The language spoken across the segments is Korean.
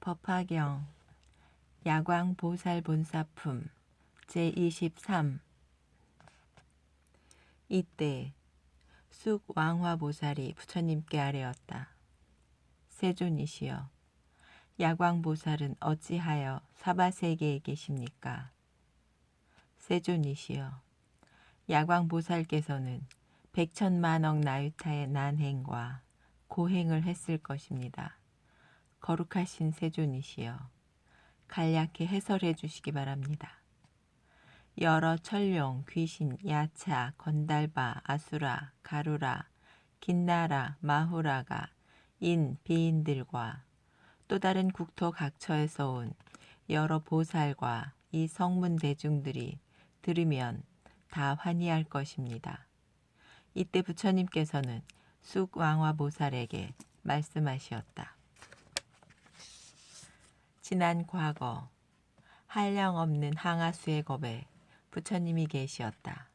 법화경 야광보살본사품 제23 이때 쑥왕화보살이 부처님께 아뢰었다. 세존이시여, 야광보살은 어찌하여 사바세계에 계십니까? 세존이시여, 야광보살께서는 백천만억 나유타의 난행과 고행을 했을 것입니다. 거룩하신 세존이시여, 간략히 해설해 주시기 바랍니다. 여러 천룡, 귀신, 야차, 건달바, 아수라, 가루라, 긴나라, 마후라가 인, 비인들과 또 다른 국토 각처에서 온 여러 보살과 이 성문 대중들이 들으면 다 환희할 것입니다. 이때 부처님께서는 쑥왕화보살에게 말씀하시었다. 지난 과거 한량없는 항아수의 겁에 부처님이 계시었다.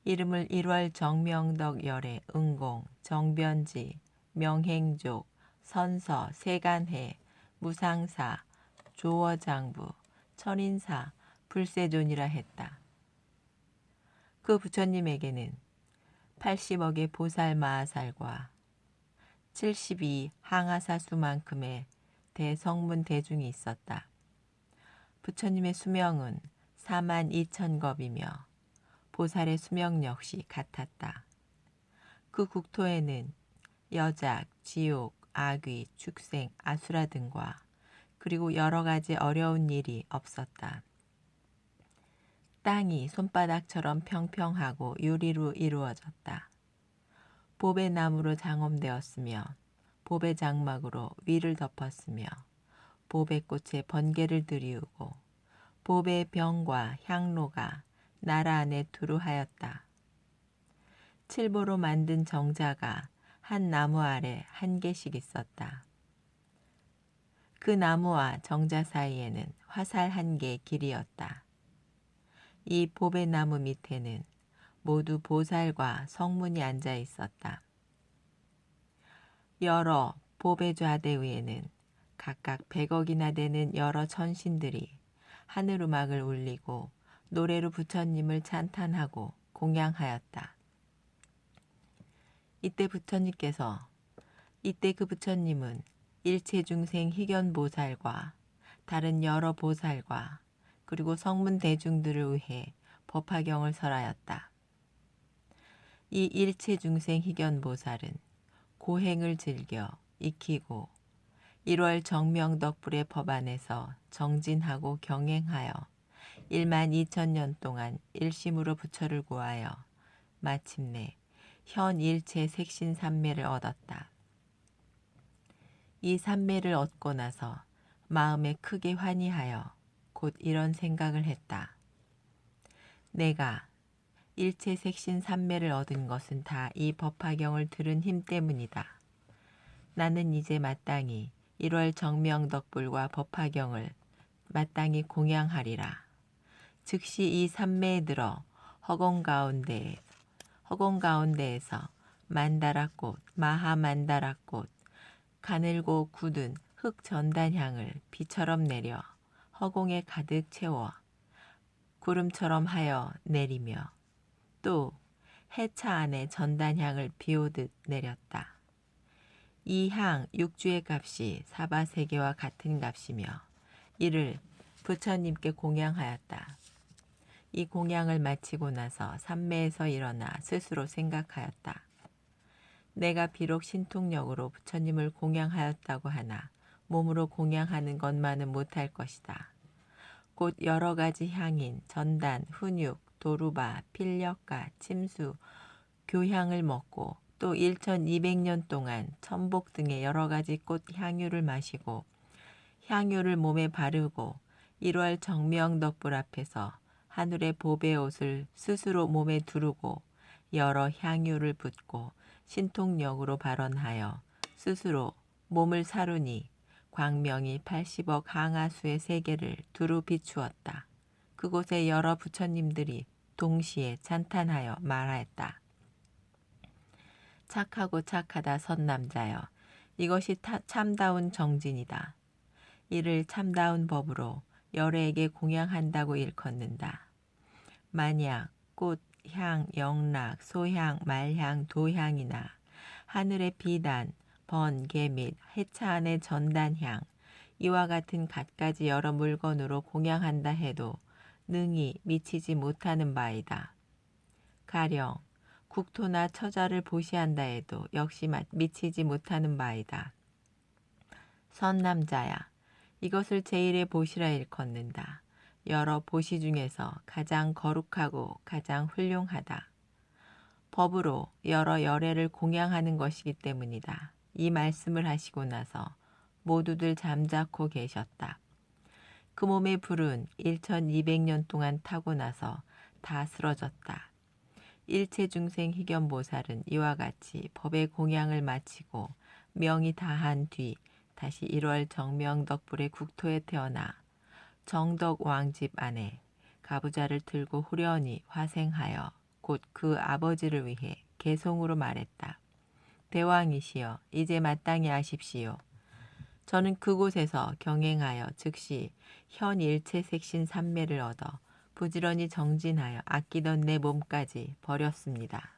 이름을 1월 정명덕 열의 응공, 정변지, 명행족, 선서, 세간해, 무상사, 조어장부, 천인사, 불세존이라 했다. 그 부처님에게는 80억의 보살마하살과 72 항아사수만큼의 대성문 대중이 있었다. 부처님의 수명은 42,000겁이며 보살의 수명 역시 같았다. 그 국토에는 여작, 지옥, 악귀, 축생, 아수라 등과 그리고 여러 가지 어려운 일이 없었다. 땅이 손바닥처럼 평평하고 유리로 이루어졌다. 보배 나무로 장엄되었으며 보배 장막으로 위를 덮었으며 보배꽃에 번개를 들이우고 보배의 병과 향로가 나라 안에 두루하였다. 칠보로 만든 정자가 한 나무 아래 한 개씩 있었다. 그 나무와 정자 사이에는 화살 한 개의 길이었다. 이 보배나무 밑에는 모두 보살과 성문이 앉아 있었다. 여러 보배좌대 위에는 각각 100억이나 되는 여러 천신들이 하늘음악을 울리고 노래로 부처님을 찬탄하고 공양하였다. 이때 그 부처님은 일체중생 희견보살과 다른 여러 보살과 그리고 성문 대중들을 위해 법화경을 설하였다. 이 일체중생 희견보살은 고행을 즐겨 익히고 1월 정명덕불의 법안에서 정진하고 경행하여 12,000년 동안 일심으로 부처를 구하여 마침내 현일체 색신삼매를 얻었다. 이 삼매를 얻고 나서 마음에 크게 환희하여 곧 이런 생각을 했다. 내가 일체 색신삼매를 얻은 것은 다 이 법화경을 들은 힘 때문이다. 나는 이제 마땅히 1월 정명덕불과 법화경을 마땅히 공양하리라. 즉시 이 삼매에 들어 허공 가운데에서 만다라꽃, 마하만다라꽃, 가늘고 굳은 흙 전단향을 비처럼 내려 허공에 가득 채워 구름처럼 하여 내리며 또 해차 안에 전단향을 비오듯 내렸다. 이 향 6주의 값이 사바세계와 같은 값이며 이를 부처님께 공양하였다. 이 공양을 마치고 나서 삼매에서 일어나 스스로 생각하였다. 내가 비록 신통력으로 부처님을 공양하였다고 하나 몸으로 공양하는 것만은 못할 것이다. 곧 여러 가지 향인 전단, 훈육, 도루바, 필력가, 침수, 교향을 먹고 또 1200년 동안 천복 등의 여러 가지 꽃 향유를 마시고 향유를 몸에 바르고 1월 정명덕불 앞에서 하늘의 보배 옷을 스스로 몸에 두르고 여러 향유를 붓고 신통력으로 발언하여 스스로 몸을 사르니 광명이 80억 항아수의 세계를 두루 비추었다. 그곳에 여러 부처님들이 동시에 찬탄하여 말하였다. 착하고 착하다 선남자여, 이것이 참다운 정진이다. 이를 참다운 법으로 열애에게 공양한다고 일컫는다. 만약 꽃, 향, 영락, 소향, 말향, 도향이나 하늘의 비단, 번개 및 해차 안의 전단향, 이와 같은 갖가지 여러 물건으로 공양한다 해도 능히 미치지 못하는 바이다. 가령 국토나 처자를 보시한다 해도 역시 미치지 못하는 바이다. 선남자야, 이것을 제1의 보시라 일컫는다. 여러 보시 중에서 가장 거룩하고 가장 훌륭하다. 법으로 여러 열애를 공양하는 것이기 때문이다. 이 말씀을 하시고 나서 모두들 잠자코 계셨다. 그 몸의 불은 1200년 동안 타고 나서 다 쓰러졌다. 일체중생 희견보살은 이와 같이 법의 공양을 마치고 명이 다한 뒤 다시 1월 정명덕불의 국토에 태어나 정덕 왕집 안에 가부좌를 들고 후련히 화생하여 곧 그 아버지를 위해 개송으로 말했다. 대왕이시여, 이제 마땅히 아십시오. 저는 그곳에서 경행하여 즉시 현 일체색신 삼매를 얻어 부지런히 정진하여 아끼던 내 몸까지 버렸습니다.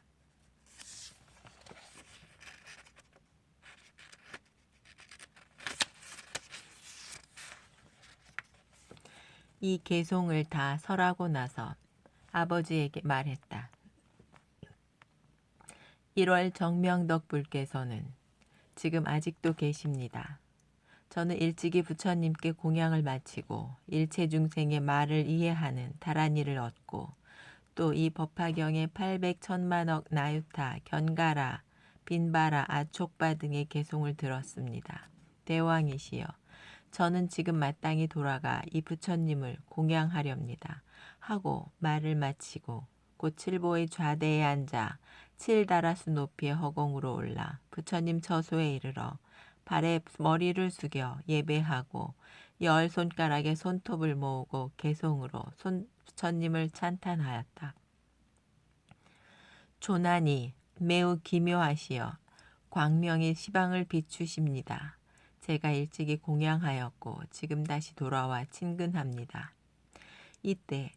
이 개송을 다 설하고 나서 아버지에게 말했다. 1월 정명덕불께서는 지금 아직도 계십니다. 저는 일찍이 부처님께 공양을 마치고 일체중생의 말을 이해하는 다란이를 얻고 또 이 법화경의 800천만억 나유타, 견가라, 빈바라, 아촉바 등의 개송을 들었습니다. 대왕이시여, 저는 지금 마땅히 돌아가 이 부처님을 공양하렵니다. 하고 말을 마치고 곧 칠보의 좌대에 앉아 7다라수 높이의 허공으로 올라 부처님 처소에 이르러 발에 머리를 숙여 예배하고 10손가락에 손톱을 모으고 개송으로 부처님을 찬탄하였다. 조난이 매우 기묘하시어 광명이 시방을 비추십니다. 제가 일찍이 공양하였고 지금 다시 돌아와 친근합니다. 이때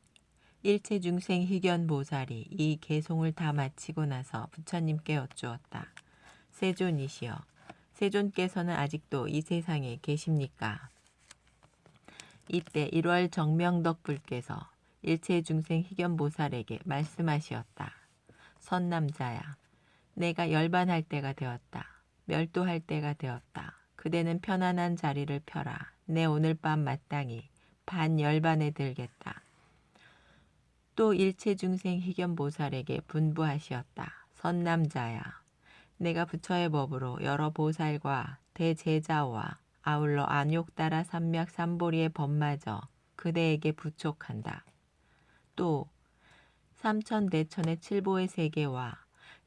일체중생 희견보살이 이 개송을 다 마치고 나서 부처님께 여쭈었다. 세존이시여, 세존께서는 아직도 이 세상에 계십니까? 이때 1월 정명덕불께서 일체중생 희견보살에게 말씀하시었다. 선남자야, 내가 열반할 때가 되었다. 멸도할 때가 되었다. 그대는 편안한 자리를 펴라. 내 오늘 밤 마땅히 반열반에 들겠다. 또 일체중생 희견보살에게 분부하시었다. 선남자야, 내가 부처의 법으로 여러 보살과 대제자와 아울러 안욕따라 삼맥 삼보리의 법마저 그대에게 부촉한다. 또 삼천대천의 칠보의 세계와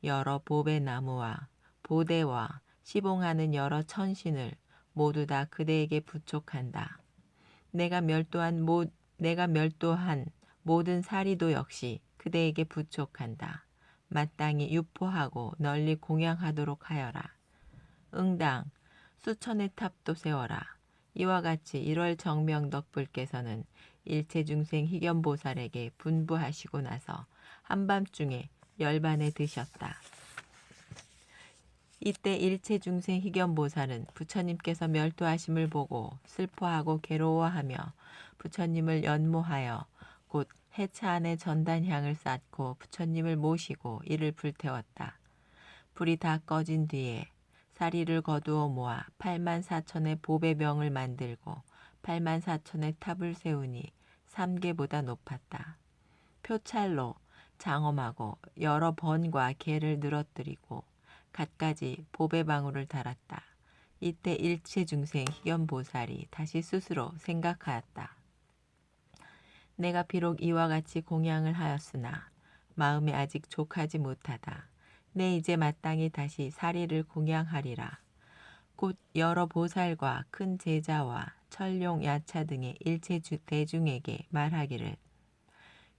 여러 보배 나무와 보대와 시봉하는 여러 천신을 모두 다 그대에게 부촉한다. 내가 멸도한 모든 사리도 역시 그대에게 부촉한다. 마땅히 유포하고 널리 공양하도록 하여라. 응당 수천의 탑도 세워라. 이와 같이 1월 정명덕불께서는 일체중생 희견보살에게 분부하시고 나서 한밤중에 열반에 드셨다. 이때 일체중생 희견보살은 부처님께서 멸도하심을 보고 슬퍼하고 괴로워하며 부처님을 연모하여 곧 해차 안에 전단향을 쌓고 부처님을 모시고 이를 불태웠다. 불이 다 꺼진 뒤에 사리를 거두어 모아 84,000의 보배병을 만들고 84,000의 탑을 세우니 3계보다 높았다. 표찰로 장엄하고 여러 번과 개를 늘어뜨리고 갖가지 보배방울을 달았다. 이때 일체중생 희견보살이 다시 스스로 생각하였다. 내가 비록 이와 같이 공양을 하였으나 마음이 아직 족하지 못하다. 내 이제 마땅히 다시 사리를 공양하리라. 곧 여러 보살과 큰 제자와 천룡, 야차 등의 일체 대중에게 말하기를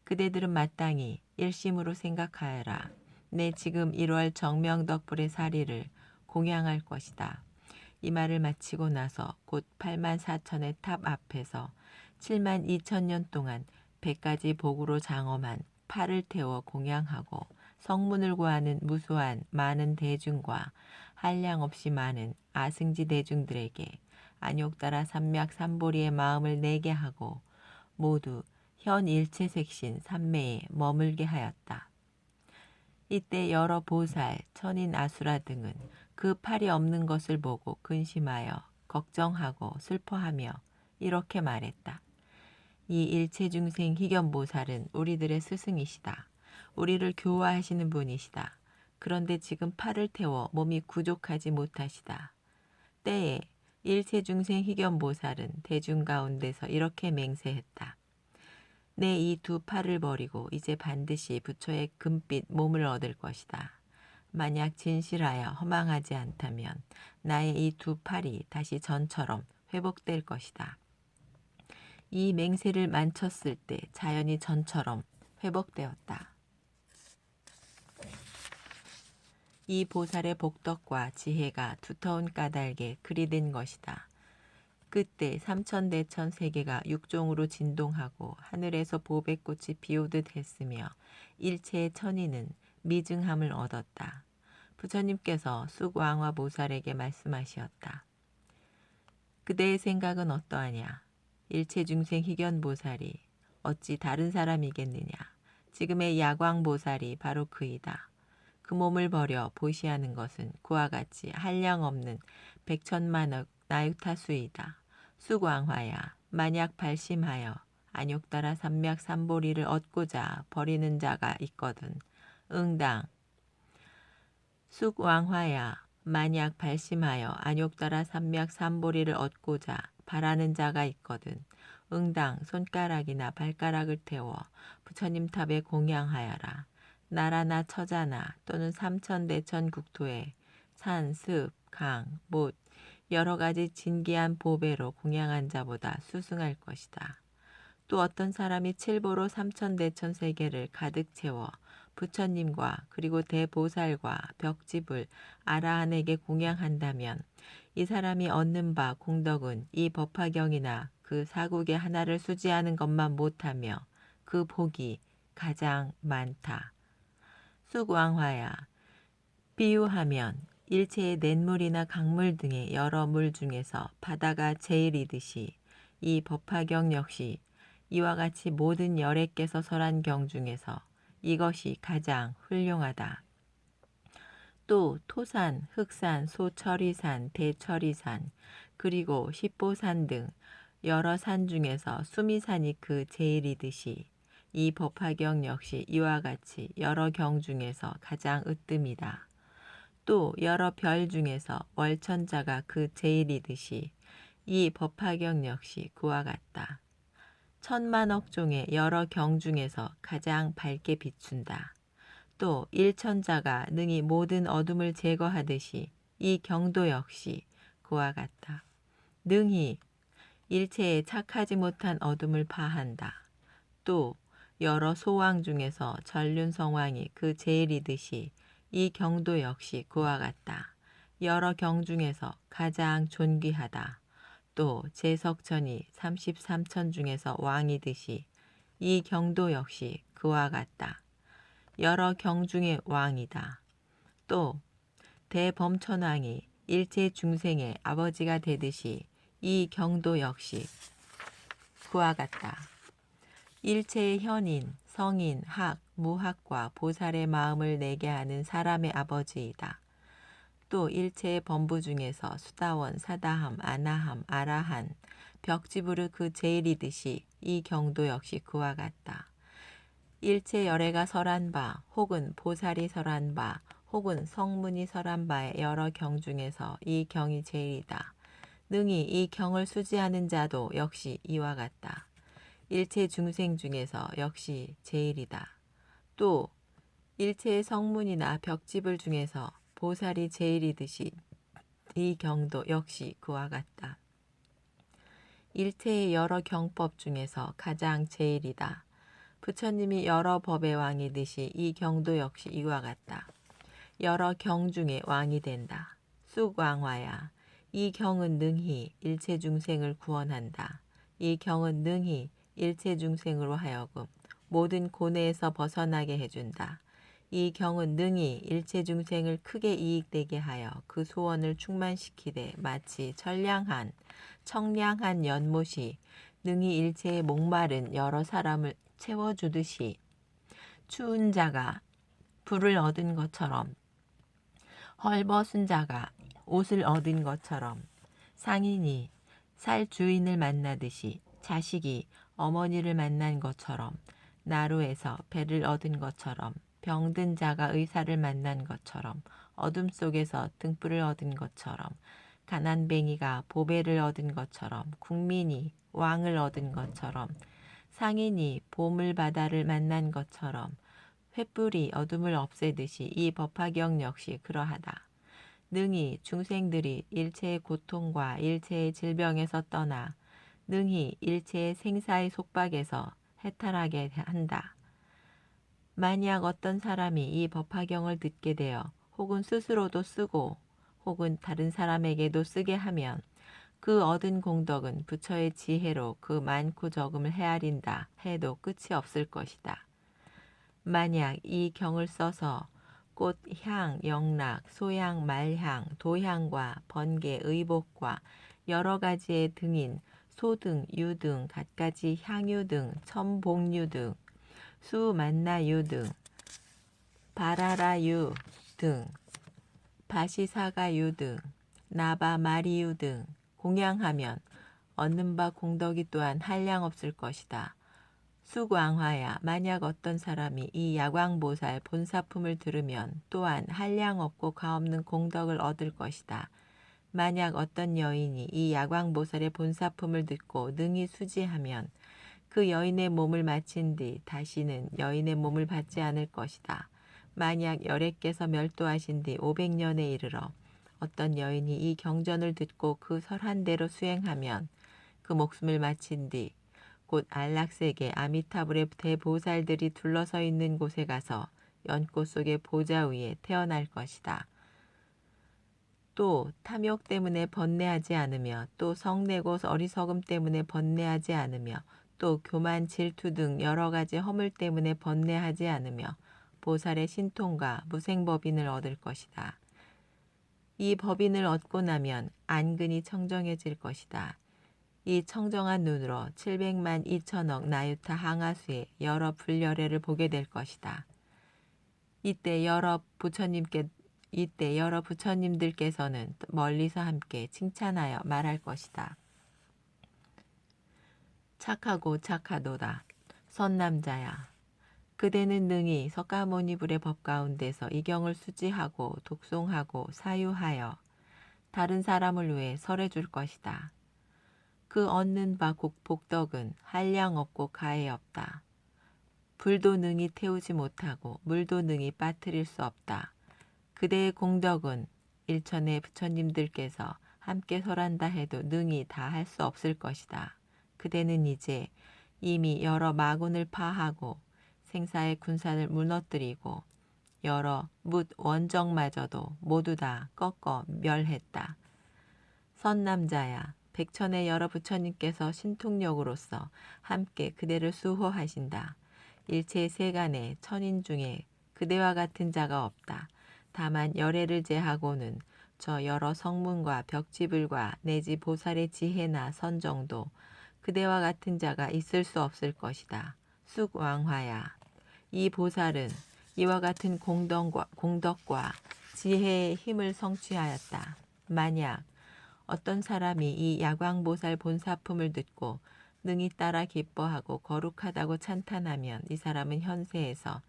그대들은 마땅히 일심으로 생각하여라. 내 지금 1월 정명덕불의 사리를 공양할 것이다. 이 말을 마치고 나서 곧 84,000의 탑 앞에서 72,000년 동안 100가지 복으로 장엄한 팔을 태워 공양하고 성문을 구하는 무수한 많은 대중과 한량없이 많은 아승지 대중들에게 안욕따라 삼맥삼보리의 마음을 내게 하고 모두 현 일체색신 삼매에 머물게 하였다. 이때 여러 보살, 천인 아수라 등은 그 팔이 없는 것을 보고 근심하여 걱정하고 슬퍼하며 이렇게 말했다. 이 일체중생 희견보살은 우리들의 스승이시다. 우리를 교화하시는 분이시다. 그런데 지금 팔을 태워 몸이 구족하지 못하시다. 때에 일체중생 희견보살은 대중 가운데서 이렇게 맹세했다. 내 이 두 팔을 버리고 이제 반드시 부처의 금빛 몸을 얻을 것이다. 만약 진실하여 허망하지 않다면 나의 이 두 팔이 다시 전처럼 회복될 것이다. 이 맹세를 만쳤을 때 자연히 전처럼 회복되었다. 이 보살의 복덕과 지혜가 두터운 까닭에 그리된 것이다. 그때 삼천대천 세계가 육종으로 진동하고 하늘에서 보배꽃이 비오듯 했으며 일체의 천인은 미증함을 얻었다. 부처님께서 쑥왕화 보살에게 말씀하시었다. 그대의 생각은 어떠하냐? 일체중생 희견보살이 어찌 다른 사람이겠느냐? 지금의 야광보살이 바로 그이다. 그 몸을 버려 보시하는 것은 그와 같이 한량없는 백천만억 나유타수이다. 수광화야 만약 발심하여 안욕따라 삼맥삼보리를 얻고자 버리는 자가 있거든. 응당. 숙왕화야 만약 발심하여 안욕따라 삼맥삼보리를 얻고자 바라는 자가 있거든. 응당 손가락이나 발가락을 태워 부처님 탑에 공양하여라. 나라나 처자나 또는 삼천대천 국토에 산, 습, 강, 못 여러 가지 진기한 보배로 공양한 자보다 수승할 것이다. 또 어떤 사람이 칠보로 삼천대천 세계를 가득 채워 부처님과 그리고 대보살과 벽집을 아라한에게 공양한다면 이 사람이 얻는 바 공덕은 이 법화경이나 그 사국의 하나를 수지하는 것만 못하며 그 복이 가장 많다. 쑥왕화야 비유하면 일체의 냇물이나 강물 등의 여러 물 중에서 바다가 제일이듯이 이 법화경 역시 이와 같이 모든 열애께서 설한 경 중에서 이것이 가장 훌륭하다. 또 토산, 흑산, 소철이산, 대철이산, 그리고 십보산 등 여러 산 중에서 수미산이 그 제일이듯이 이 법화경 역시 이와 같이 여러 경 중에서 가장 으뜸이다. 또 여러 별 중에서 월천자가 그 제일이듯이 이 법화경 역시 그와 같다. 천만억 종의 여러 경 중에서 가장 밝게 비춘다. 또 일천자가 능히 모든 어둠을 제거하듯이 이 경도 역시 그와 같다. 능히 일체에 착하지 못한 어둠을 파한다. 또 여러 소왕 중에서 전륜성왕이 그 제일이듯이 이 경도 역시 그와 같다. 여러 경 중에서 가장 존귀하다. 또 제석천이 33천 중에서 왕이듯이 이 경도 역시 그와 같다. 여러 경 중의 왕이다. 또 대범천왕이 일체 중생의 아버지가 되듯이 이 경도 역시 그와 같다. 일체의 현인, 성인, 학, 무학과 보살의 마음을 내게 하는 사람의 아버지이다. 또 일체의 범부 중에서 수다원, 사다함, 아나함, 아라한, 벽지부르 그 제일이듯이 이 경도 역시 그와 같다. 일체 열애가 설한 바, 혹은 보살이 설한 바, 혹은 성문이 설한 바의 여러 경 중에서 이 경이 제일이다. 능히 이 경을 수지하는 자도 역시 이와 같다. 일체 중생 중에서 역시 제일이다. 또 일체의 성문이나 벽지불 중에서 보살이 제일이듯이 이 경도 역시 그와 같다. 일체의 여러 경법 중에서 가장 제일이다. 부처님이 여러 법의 왕이듯이 이 경도 역시 이와 같다. 여러 경 중에 왕이 된다. 쑥왕화야 이 경은 능히 일체 중생을 구원한다. 이 경은 능히 일체 중생으로 하여금 모든 고뇌에서 벗어나게 해준다. 이 경은 능히 일체 중생을 크게 이익되게 하여 그 소원을 충만시키되 마치 청량한 연못이 능히 일체의 목마른 여러 사람을 채워주듯이 추운 자가 불을 얻은 것처럼 헐벗은 자가 옷을 얻은 것처럼 상인이 살 주인을 만나듯이 자식이 어머니를 만난 것처럼 나루에서 배를 얻은 것처럼 병든 자가 의사를 만난 것처럼 어둠 속에서 등불을 얻은 것처럼 가난뱅이가 보배를 얻은 것처럼 국민이 왕을 얻은 것처럼 상인이 보물바다를 만난 것처럼 횃불이 어둠을 없애듯이 이 법화경 역시 그러하다. 능히 중생들이 일체의 고통과 일체의 질병에서 떠나 능히 일체의 생사의 속박에서 해탈하게 한다. 만약 어떤 사람이 이 법화경을 듣게 되어 혹은 스스로도 쓰고 혹은 다른 사람에게도 쓰게 하면 그 얻은 공덕은 부처의 지혜로 그 많고 적음을 헤아린다 해도 끝이 없을 것이다. 만약 이 경을 써서 꽃, 향, 영락, 소향, 말향, 도향과 번개, 의복과 여러 가지의 등인 소등, 유등, 갖가지 향유 등, 첨복류 등, 수만나유 등, 바라라유 등, 바시사가유 등, 나바마리유 등 공양하면 얻는 바 공덕이 또한 한량없을 것이다. 수광화야 만약 어떤 사람이 이 야광보살 본사품을 들으면 또한 한량없고 가없는 공덕을 얻을 것이다. 만약 어떤 여인이 이 야광보살의 본사품을 듣고 능히 수지하면 그 여인의 몸을 마친 뒤 다시는 여인의 몸을 받지 않을 것이다. 만약 열애께서 멸도하신 뒤 500년에 이르러 어떤 여인이 이 경전을 듣고 그 설한대로 수행하면 그 목숨을 마친 뒤 곧 안락세계 아미타불의 대보살들이 둘러서 있는 곳에 가서 연꽃 속의 보좌 위에 태어날 것이다. 또 탐욕 때문에 번뇌하지 않으며 또 성내고 어리석음 때문에 번뇌하지 않으며 또 교만 질투 등 여러 가지 허물 때문에 번뇌하지 않으며 보살의 신통과 무생법인을 얻을 것이다. 이 법인을 얻고 나면 안근이 청정해질 것이다. 이 청정한 눈으로 700만 2천억 나유타 항아수의 여러 불열애를 보게 될 것이다. 이때 여러 부처님들께서는 멀리서 함께 칭찬하여 말할 것이다. 착하고 착하도다. 선남자야. 그대는 능히 석가모니불의 법 가운데서 이 경을 수지하고 독송하고 사유하여 다른 사람을 위해 설해줄 것이다. 그 얻는 바 복덕은 한량 없고 가해 없다. 불도 능히 태우지 못하고 물도 능히 빠뜨릴 수 없다. 그대의 공덕은 일천의 부처님들께서 함께 설한다 해도 능히 다 할 수 없을 것이다. 그대는 이제 이미 여러 마군을 파하고 생사의 군산을 무너뜨리고 여러 뭇 원정마저도 모두 다 꺾어 멸했다. 선남자야. 백천의 여러 부처님께서 신통력으로서 함께 그대를 수호하신다. 일체 세간의 천인 중에 그대와 같은 자가 없다. 다만 열애를 제하고는 저 여러 성문과 벽지불과 내지 보살의 지혜나 선정도 그대와 같은 자가 있을 수 없을 것이다. 쑥왕화야. 이 보살은 이와 같은 공덕과 지혜의 힘을 성취하였다. 만약 어떤 사람이 이 야광보살 본사품을 듣고 능히 따라 기뻐하고 거룩하다고 찬탄하면 이 사람은 현세에서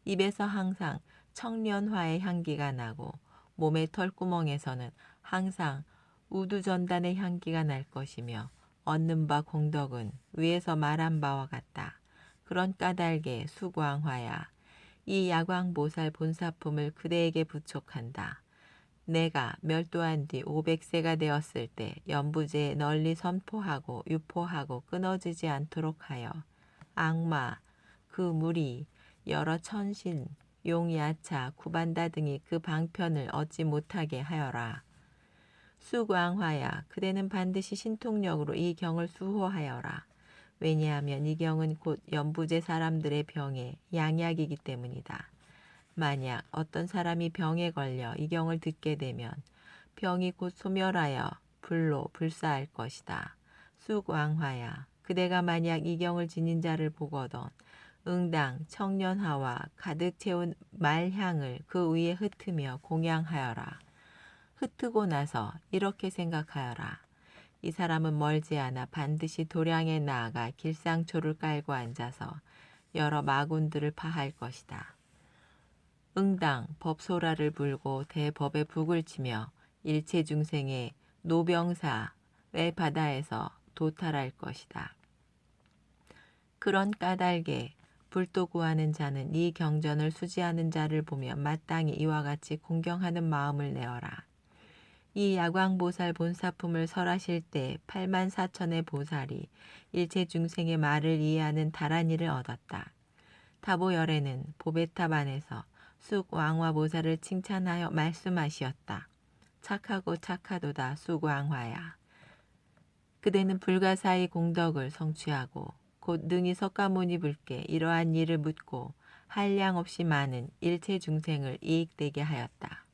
입에서 항상 청련화의 향기가 나고 몸의 털구멍에서는 항상 우두전단의 향기가 날 것이며 얻는 바 공덕은 위에서 말한 바와 같다. 그런 까닭에 수광화야. 이 야광보살 본사품을 그대에게 부촉한다. 내가 멸도한 뒤 500세가 되었을 때 연부제에 널리 선포하고 유포하고 끊어지지 않도록 하여 악마, 그 무리, 여러 천신, 용야차, 구반다 등이 그 방편을 얻지 못하게 하여라. 수광화야, 그대는 반드시 신통력으로 이 경을 수호하여라. 왜냐하면 이 경은 곧 연부제 사람들의 병의 양약이기 때문이다. 만약 어떤 사람이 병에 걸려 이 경을 듣게 되면 병이 곧 소멸하여 불로 불사할 것이다. 수광화야, 그대가 만약 이 경을 지닌 자를 보거든 응당 청년하와 가득 채운 말향을 그 위에 흩으며 공양하여라. 흩트고 나서 이렇게 생각하여라. 이 사람은 멀지 않아 반드시 도량에 나아가 길상초를 깔고 앉아서 여러 마군들을 파할 것이다. 응당 법소라를 불고 대법의 북을 치며 일체 중생의 노병사의 바다에서 도탈할 것이다. 그런 까닭에 불도 구하는 자는 이 경전을 수지하는 자를 보며 마땅히 이와 같이 공경하는 마음을 내어라. 이 야광보살 본사품을 설하실 때 84,000의 보살이 일체 중생의 말을 이해하는 다란이를 얻었다. 다보열에는 보베탑 안에서 쑥왕화보살을 칭찬하여 말씀하시었다. 착하고 착하도다 쑥왕화야. 그대는 불가사의 공덕을 성취하고 곧 능히 석가모니 불께 이러한 일을 묻고 한량 없이 많은 일체 중생을 이익되게 하였다.